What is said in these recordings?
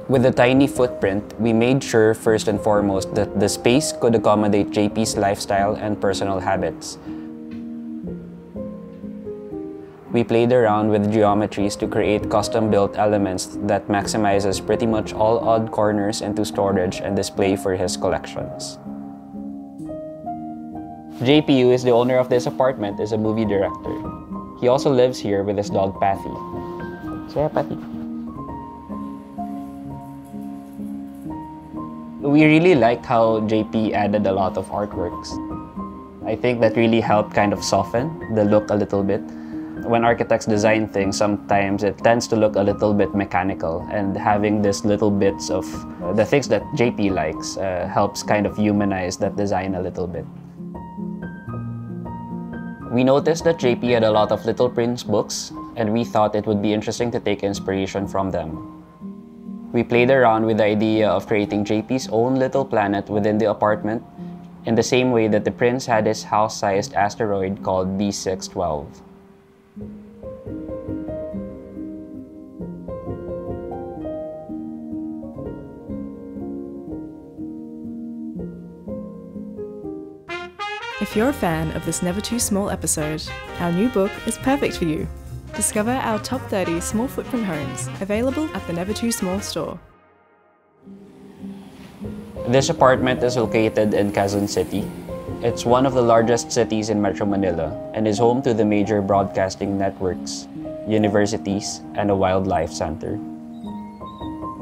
With a tiny footprint, we made sure first and foremost that the space could accommodate JP's lifestyle and personal habits. We played around with geometries to create custom-built elements that maximizes pretty much all odd corners into storage and display for his collections. JP, who is the owner of this apartment, is a movie director. He also lives here with his dog Patty. Say hi, Patty. We really liked how JP added a lot of artworks. I think that really helped kind of soften the look a little bit. When architects design things, sometimes it tends to look a little bit mechanical, and having these little bits of the things that JP likes helps kind of humanize that design a little bit. We noticed that JP had a lot of Little Prince books, and we thought it would be interesting to take inspiration from them. We played around with the idea of creating JP's own little planet within the apartment, in the same way that the prince had his house-sized asteroid called B612. If you're a fan of this Never Too Small episode, our new book is perfect for you. Discover our top 30 small footprint homes, available at the Never Too Small store. This apartment is located in Quezon City. It's one of the largest cities in Metro Manila and is home to the major broadcasting networks, universities, and a wildlife center.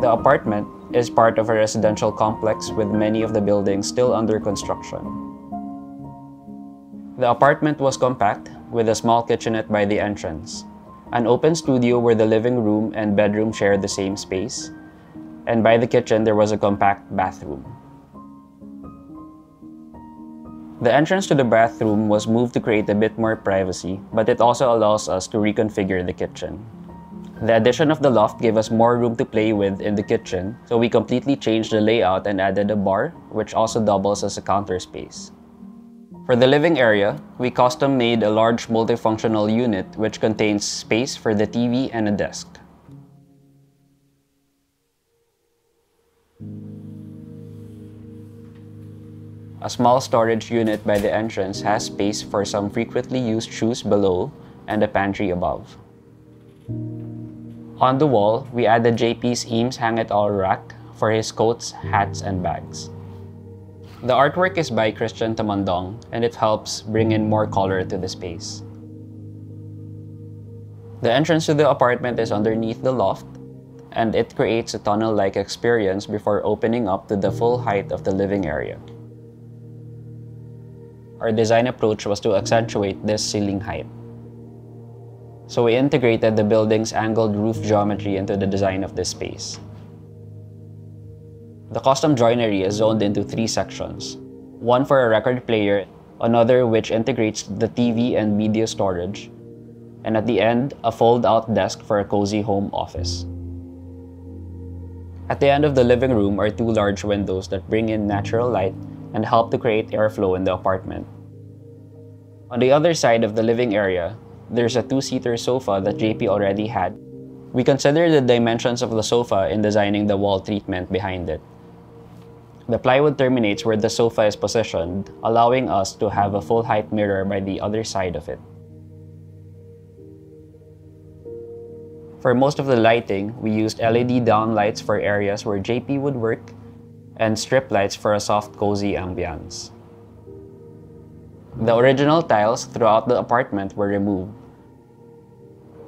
The apartment is part of a residential complex with many of the buildings still under construction. The apartment was compact, with a small kitchenette by the entrance, an open studio where the living room and bedroom shared the same space, and by the kitchen there was a compact bathroom. The entrance to the bathroom was moved to create a bit more privacy, but it also allows us to reconfigure the kitchen. The addition of the loft gave us more room to play with in the kitchen, so we completely changed the layout and added a bar, which also doubles as a counter space. For the living area, we custom-made a large multifunctional unit which contains space for the TV and a desk. A small storage unit by the entrance has space for some frequently used shoes below and a pantry above. On the wall, we added JP's Eames Hang-It-All rack for his coats, hats, and bags. The artwork is by Christian Tamandong, and it helps bring in more color to the space. The entrance to the apartment is underneath the loft, and it creates a tunnel-like experience before opening up to the full height of the living area. Our design approach was to accentuate this ceiling height. So we integrated the building's angled roof geometry into the design of this space. The custom joinery is zoned into 3 sections, one for a record player, another which integrates the TV and media storage, and at the end, a fold-out desk for a cozy home office. At the end of the living room are 2 large windows that bring in natural light and help to create airflow in the apartment. On the other side of the living area, there's a 2-seater sofa that JP already had. We considered the dimensions of the sofa in designing the wall treatment behind it. The plywood terminates where the sofa is positioned, allowing us to have a full-height mirror by the other side of it. For most of the lighting, we used LED downlights for areas where JP would work and strip lights for a soft, cozy ambience. The original tiles throughout the apartment were removed.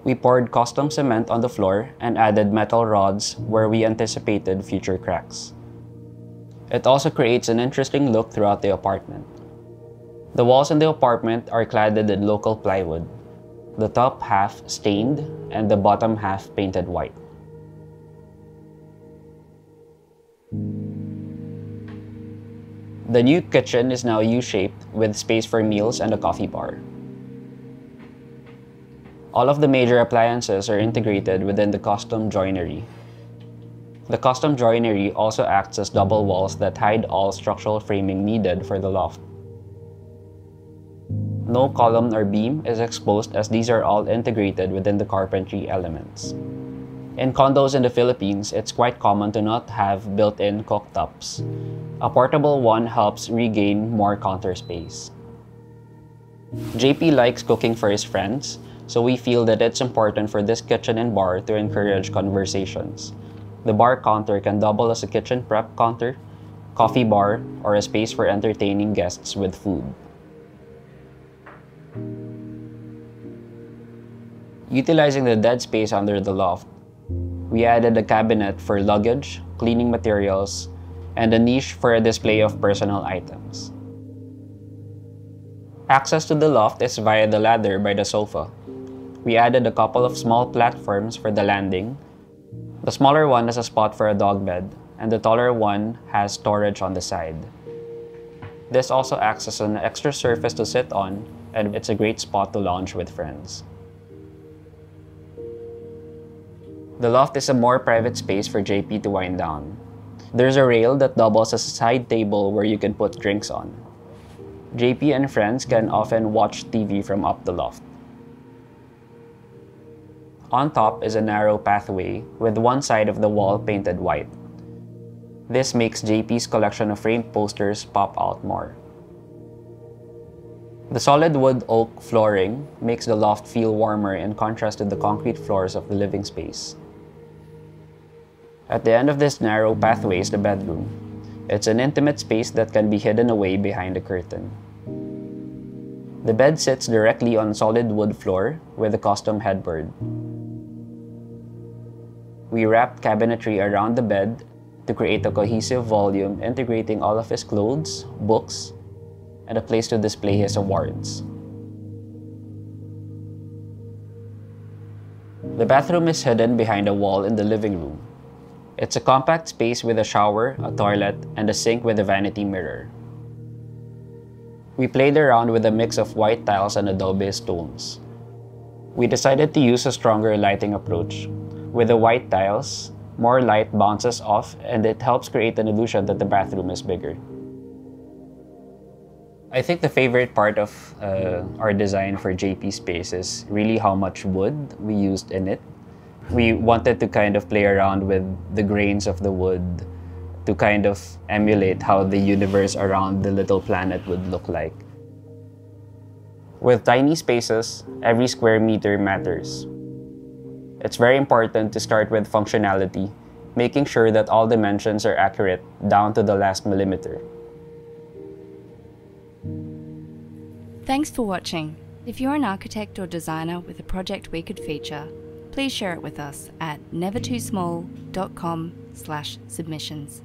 We poured custom cement on the floor and added metal rods where we anticipated future cracks. It also creates an interesting look throughout the apartment. The walls in the apartment are cladded in local plywood, the top half stained and the bottom half painted white. The new kitchen is now U-shaped with space for meals and a coffee bar. All of the major appliances are integrated within the custom joinery. The custom joinery also acts as double walls that hide all structural framing needed for the loft. No column or beam is exposed as these are all integrated within the carpentry elements. In condos in the Philippines, it's quite common to not have built-in cooktops. A portable one helps regain more counter space. JP likes cooking for his friends, so we feel that it's important for this kitchen and bar to encourage conversations. The bar counter can double as a kitchen prep counter, coffee bar, or a space for entertaining guests with food. Utilizing the dead space under the loft, we added a cabinet for luggage, cleaning materials, and a niche for a display of personal items. Access to the loft is via the ladder by the sofa. We added a couple of small platforms for the landing. The smaller one has a spot for a dog bed, and the taller one has storage on the side. This also acts as an extra surface to sit on, and it's a great spot to lounge with friends. The loft is a more private space for JP to wind down. There's a rail that doubles as a side table where you can put drinks on. JP and friends can often watch TV from up the loft. On top is a narrow pathway with one side of the wall painted white. This makes JP's collection of framed posters pop out more. The solid wood oak flooring makes the loft feel warmer in contrast to the concrete floors of the living space. At the end of this narrow pathway is the bedroom. It's an intimate space that can be hidden away behind a curtain. The bed sits directly on solid wood floor with a custom headboard. We wrapped cabinetry around the bed to create a cohesive volume integrating all of his clothes, books, and a place to display his awards. The bathroom is hidden behind a wall in the living room. It's a compact space with a shower, a toilet, and a sink with a vanity mirror. We played around with a mix of white tiles and adobe stones. We decided to use a stronger lighting approach. With the white tiles, more light bounces off and it helps create an illusion that the bathroom is bigger. I think the favorite part of our design for JP space is really how much wood we used in it. We wanted to kind of play around with the grains of the wood to kind of emulate how the universe around the little planet would look like. With tiny spaces, every square meter matters. It's very important to start with functionality, making sure that all dimensions are accurate down to the last millimeter. Thanks for watching. If you're an architect or designer with a project we could feature, please share it with us at nevertoosmall.com/submissions.